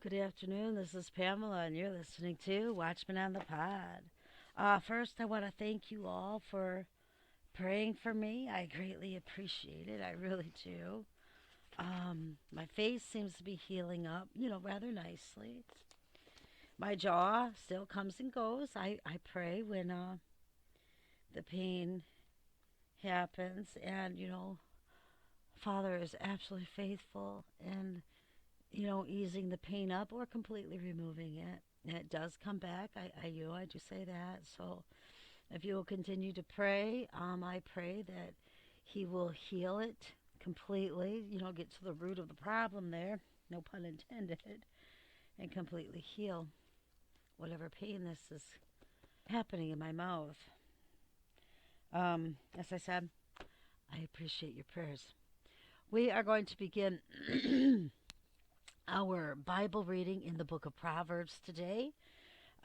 Good afternoon. This is Pamela, and you're listening to Watchman on the Pod. First, I want to thank you all for praying for me. I greatly appreciate it. I really do. My face seems to be healing up, rather nicely. My jaw still comes and goes. I pray when the pain happens, and Father is absolutely faithful in easing the pain up or completely removing it. And it does come back. I do say that. So if you will continue to pray, I pray that He will heal it completely. Get to the root of the problem there. No pun intended. And completely heal whatever pain this is happening in my mouth. As I said, I appreciate your prayers. We are going to begin our Bible reading in the book of Proverbs today.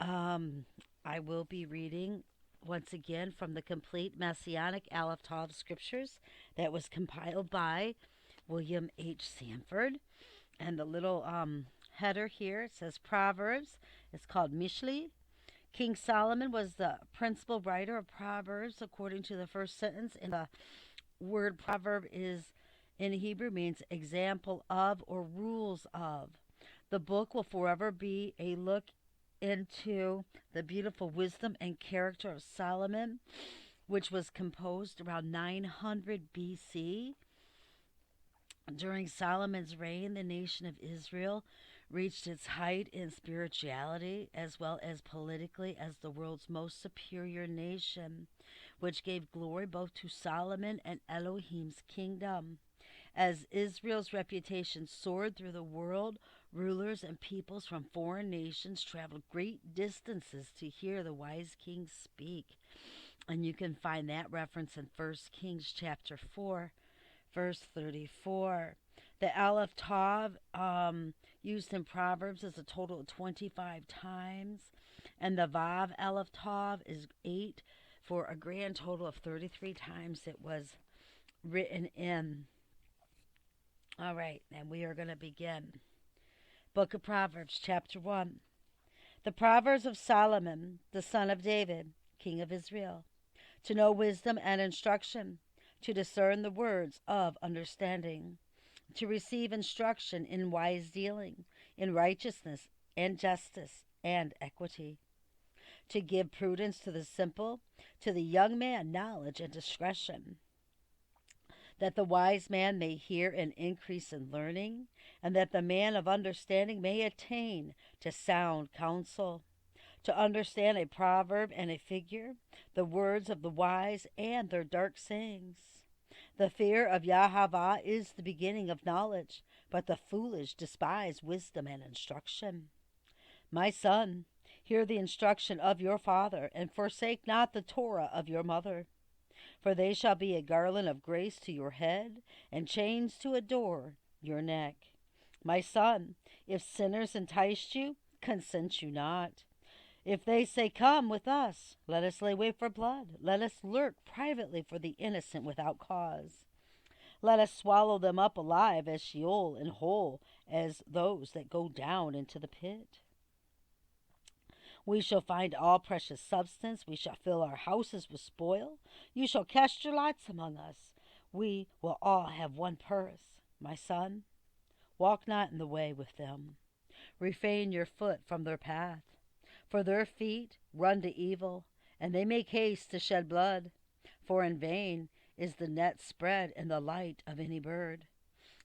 Um, I will be reading once again from the complete Messianic ALEPH scriptures that was compiled by William H. Sanford. And the little header here, it says Proverbs. It's called Mishli. King Solomon was the principal writer of Proverbs according to the first sentence. And the word proverb is in Hebrew means example of or rules of. The book will forever be a look into the beautiful wisdom and character of Solomon, which was composed around 900 BC. During Solomon's reign, the nation of Israel reached its height in spirituality as well as politically as the world's most superior nation, which gave glory both to Solomon and Elohim's kingdom. As Israel's reputation soared through the world, rulers and peoples from foreign nations traveled great distances to hear the wise king speak. And you can find that reference in 1 Kings chapter 4, verse 34. The ALEPH TAV used in Proverbs is a total of 25 times, and the VAV ALEPH TAV is 8 for a grand total of 33 times it was written in. All right, and we are going to begin. Book of Proverbs, chapter 1. The Proverbs of Solomon, the son of David, king of Israel, to know wisdom and instruction, to discern the words of understanding, to receive instruction in wise dealing, in righteousness and justice and equity, to give prudence to the simple, to the young man knowledge and discretion, that the wise man may hear and increase in learning, and that the man of understanding may attain to sound counsel, to understand a proverb and a figure, the words of the wise and their dark sayings. The fear of Yahweh is the beginning of knowledge, but the foolish despise wisdom and instruction. My son, hear the instruction of your father, and forsake not the Torah of your mother. For they shall be a garland of grace to your head, and chains to adorn your neck. My son, if sinners entice you, consent you not. If they say, Come with us, let us lay wait for blood. Let us lurk privately for the innocent without cause. Let us swallow them up alive as Sheol, and whole as those that go down into the pit. We shall find all precious substance. We shall fill our houses with spoil. You shall cast your lots among us. We will all have one purse. My son, walk not in the way with them. Refrain your foot from their path. For their feet run to evil, and they make haste to shed blood. For in vain is the net spread in the light of any bird.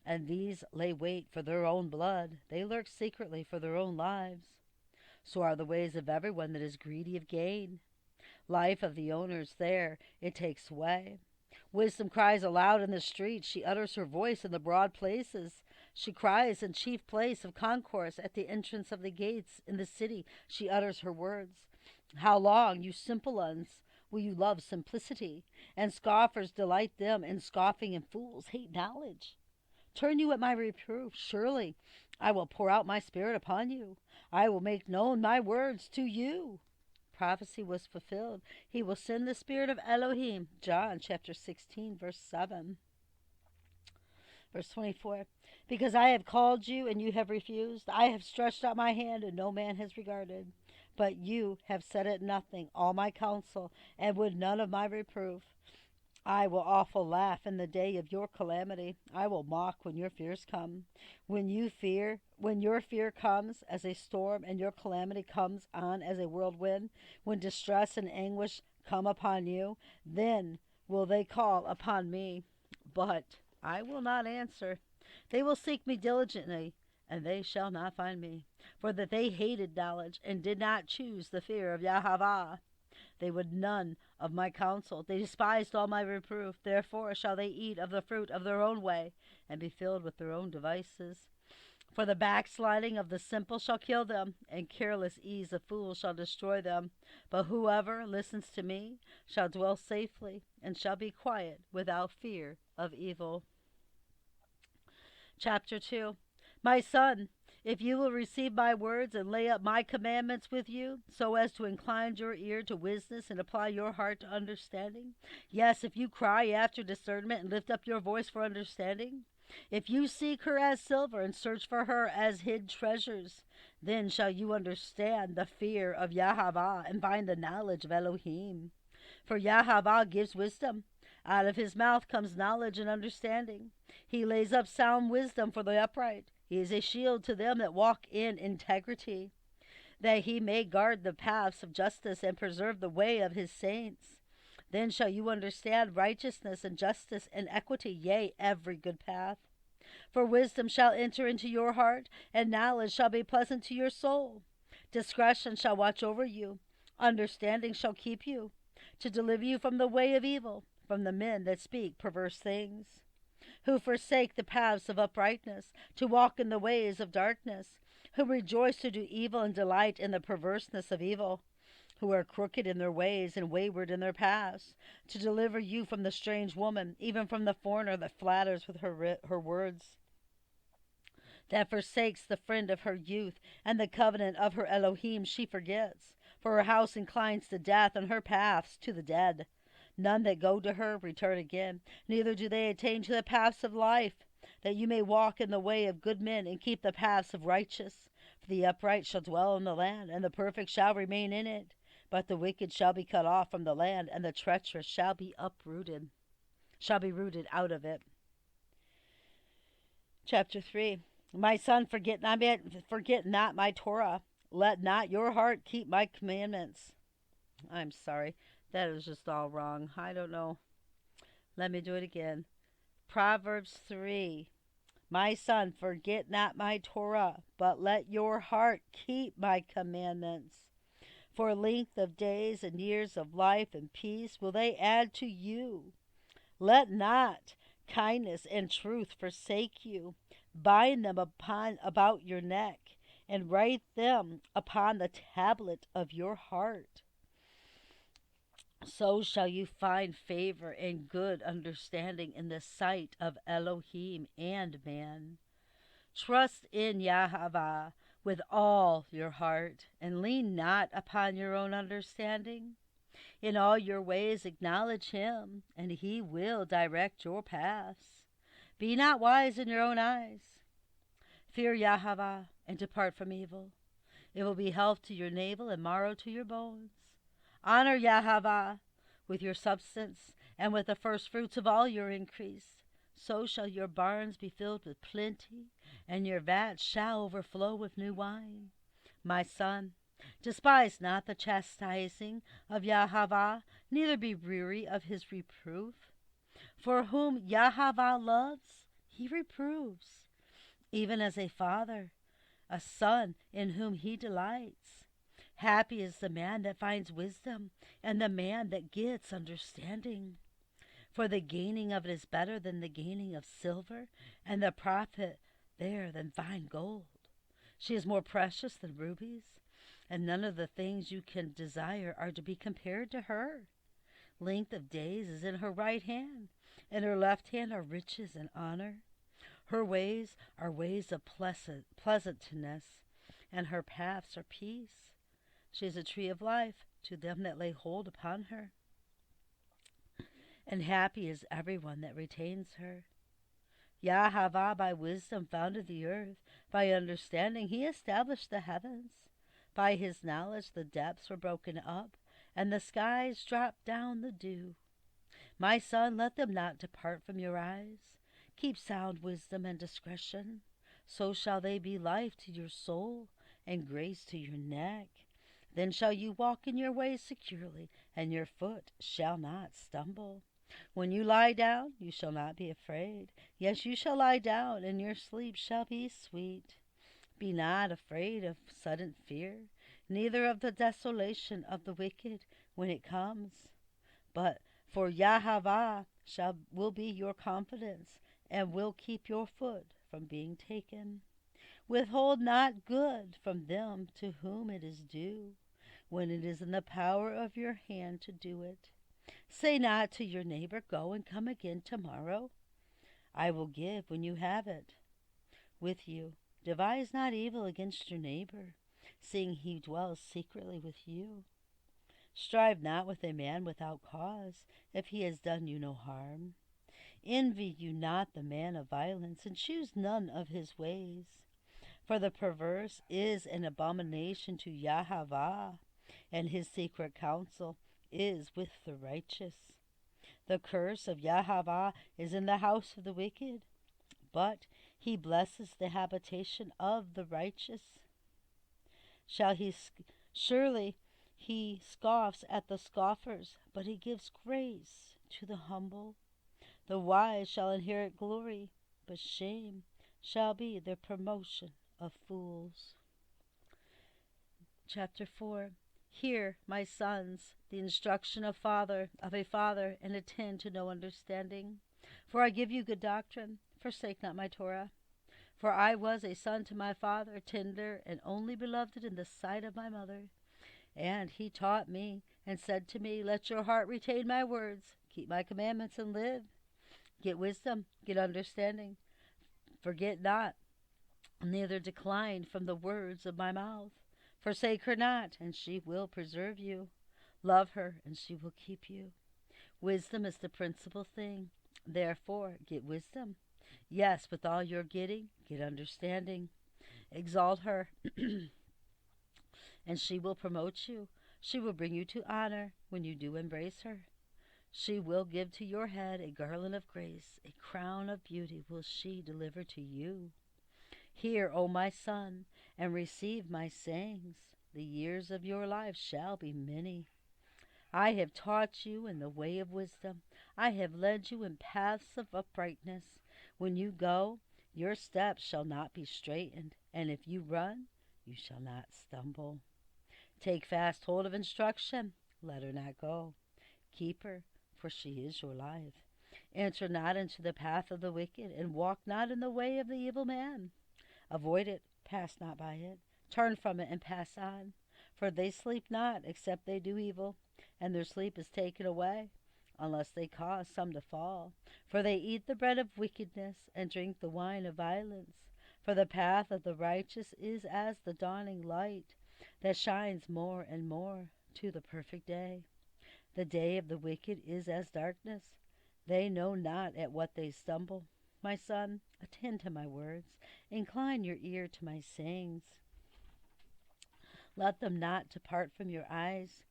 And these lay wait for their own blood. They lurk secretly for their own lives. So are the ways of everyone that is greedy of gain. Life of the owners there it takes away. Wisdom cries aloud in the streets. She utters her voice in the broad places. She cries in chief place of concourse at the entrance of the gates in the city. She utters her words. How long, you simple ones, will you love simplicity? And scoffers delight them in scoffing, and fools hate knowledge. Turn you at my reproof. Surely I will pour out my spirit upon you. I will make known my words to you. Prophecy was fulfilled. He will send the spirit of Elohim. John chapter 16, verse 7. Verse 24. Because I have called you and you have refused, I have stretched out my hand and no man has regarded. But you have set at nothing all my counsel, and would none of my reproof. I will awful laugh in the day of your calamity. I will mock when your fears come. When your fear comes as a storm and your calamity comes on as a whirlwind, when distress and anguish come upon you, then will they call upon me, but I will not answer. They will seek me diligently, and they shall not find me, for that they hated knowledge and did not choose the fear of Yahweh. They would none of my counsel. They despised all my reproof. Therefore shall they eat of the fruit of their own way, and be filled with their own devices. For the backsliding of the simple shall kill them, and careless ease of fools shall destroy them. But whoever listens to me shall dwell safely, and shall be quiet without fear of evil. Chapter 2. My son, if you will receive my words and lay up my commandments with you, so as to incline your ear to wisdom and apply your heart to understanding, yes, if you cry after discernment and lift up your voice for understanding, if you seek her as silver and search for her as hid treasures, then shall you understand the fear of Yahweh and find the knowledge of Elohim. For Yahweh gives wisdom. Out of his mouth comes knowledge and understanding. He lays up sound wisdom for the upright. He is a shield to them that walk in integrity, that he may guard the paths of justice and preserve the way of his saints. Then shall you understand righteousness and justice and equity, yea, every good path. For wisdom shall enter into your heart, and knowledge shall be pleasant to your soul. Discretion shall watch over you. Understanding shall keep you, to deliver you from the way of evil, from the men that speak perverse things, who forsake the paths of uprightness, to walk in the ways of darkness, who rejoice to do evil and delight in the perverseness of evil, who are crooked in their ways and wayward in their paths, to deliver you from the strange woman, even from the foreigner that flatters with her words, that forsakes the friend of her youth, and the covenant of her Elohim she forgets. For her house inclines to death, and her paths to the dead. None that go to her return again, neither do they attain to the paths of life, that you may walk in the way of good men, and keep the paths of righteous. For the upright shall dwell in the land, and the perfect shall remain in it. But the wicked shall be cut off from the land, and the treacherous shall be rooted out of it. Chapter 3. My son, forget not my Torah. Let not your heart keep my commandments. I'm sorry. That was just all wrong. I don't know. Let me do it again. Proverbs 3. My son, forget not my Torah, but let your heart keep my commandments. For length of days and years of life and peace will they add to you. Let not kindness and truth forsake you. Bind them about your neck, and write them upon the tablet of your heart. So shall you find favor and good understanding in the sight of Elohim and man. Trust in Yahweh with all your heart, and lean not upon your own understanding. In all your ways acknowledge him, and he will direct your paths. Be not wise in your own eyes. Fear Yahweh, and depart from evil. It will be health to your navel and marrow to your bones. Honor Yahweh with your substance, and with the first fruits of all your increase. So shall your barns be filled with plenty, and your vats shall overflow with new wine. My son, despise not the chastising of Yahweh, neither be weary of his reproof. For whom Yahweh loves, he reproves, even as a father, a son in whom he delights. Happy is the man that finds wisdom, and the man that gets understanding. For the gaining of it is better than the gaining of silver, and the profit there than fine gold. She is more precious than rubies, and none of the things you can desire are to be compared to her. Length of days is in her right hand, and her left hand are riches and honor. Her ways are ways of pleasantness, and her paths are peace. She is a tree of life to them that lay hold upon her. And happy is everyone that retains her. Yahweh by wisdom founded the earth. By understanding he established the heavens. By his knowledge the depths were broken up, and the skies dropped down the dew. My son, let them not depart from your eyes. Keep sound wisdom and discretion. So shall they be life to your soul and grace to your neck. Then shall you walk in your ways securely, and your foot shall not stumble. When you lie down, you shall not be afraid. Yes, you shall lie down, and your sleep shall be sweet. Be not afraid of sudden fear, neither of the desolation of the wicked when it comes. But for Yahweh will be your confidence, and will keep your foot from being taken. Withhold not good from them to whom it is due, when it is in the power of your hand to do it. Say not to your neighbor, go and come again tomorrow. I will give when you have it with you. Devise not evil against your neighbor, seeing he dwells secretly with you. Strive not with a man without cause, if he has done you no harm. Envy you not the man of violence, and choose none of his ways. For the perverse is an abomination to Yahweh, and his secret counsel is with the righteous. The curse of Yahweh is in the house of the wicked, but he blesses the habitation of the righteous. Surely he scoffs at the scoffers, but he gives grace to the humble. The wise shall inherit glory, but shame shall be the promotion of fools. Chapter 4. Hear, my sons, the instruction of a father, and attend to no understanding. For I give you good doctrine. Forsake not my Torah. For I was a son to my father, tender and only beloved in the sight of my mother. And he taught me, and said to me, let your heart retain my words. Keep my commandments and live. Get wisdom, get understanding. Forget not, neither decline from the words of my mouth. Forsake her not, and she will preserve you. Love her, and she will keep you. Wisdom is the principal thing. Therefore, get wisdom. Yes, with all your getting, get understanding. Exalt her, and she will promote you. She will bring you to honor when you do embrace her. She will give to your head a garland of grace, a crown of beauty will she deliver to you. Hear, O my son, and receive my sayings. The years of your life shall be many. I have taught you in the way of wisdom. I have led you in paths of uprightness. When you go, your steps shall not be straitened, and if you run, you shall not stumble. Take fast hold of instruction. Let her not go. Keep her, for she is your life. Enter not into the path of the wicked, and walk not in the way of the evil man. Avoid it, pass not by it. Turn from it and pass on. For they sleep not, except they do evil, and their sleep is taken away, unless they cause some to fall. For they eat the bread of wickedness, and drink the wine of violence. For the path of the righteous is as the dawning light, that shines more and more to the perfect day. The day of the wicked is as darkness. They know not at what they stumble. My son, attend to my words. Incline your ear to my sayings. Let them not depart from your eyes.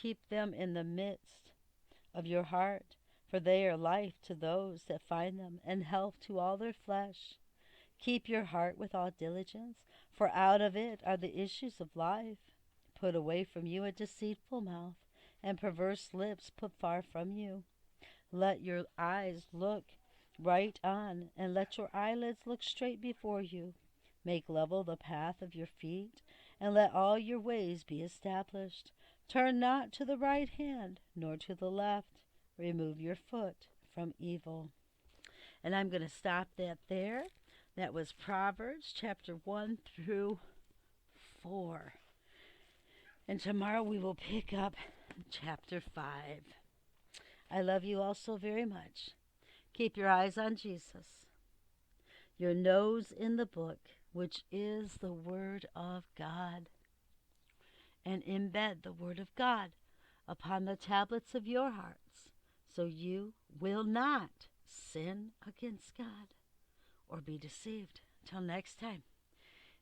Keep them in the midst of your heart, for they are life to those that find them, and health to all their flesh. Keep your heart with all diligence, for out of it are the issues of life. Put away from you a deceitful mouth, and perverse lips put far from you. Let your eyes look right on, and let your eyelids look straight before you. Make level the path of your feet, and let all your ways be established. Turn not to the right hand, nor to the left. Remove your foot from evil. And I'm going to stop that there. That was Proverbs chapter 1 through 4. And tomorrow we will pick up chapter 5. I love you all so very much. Keep your eyes on Jesus, your nose in the book, which is the Word of God, and embed the Word of God upon the tablets of your hearts, so you will not sin against God. or be deceived. Till next time.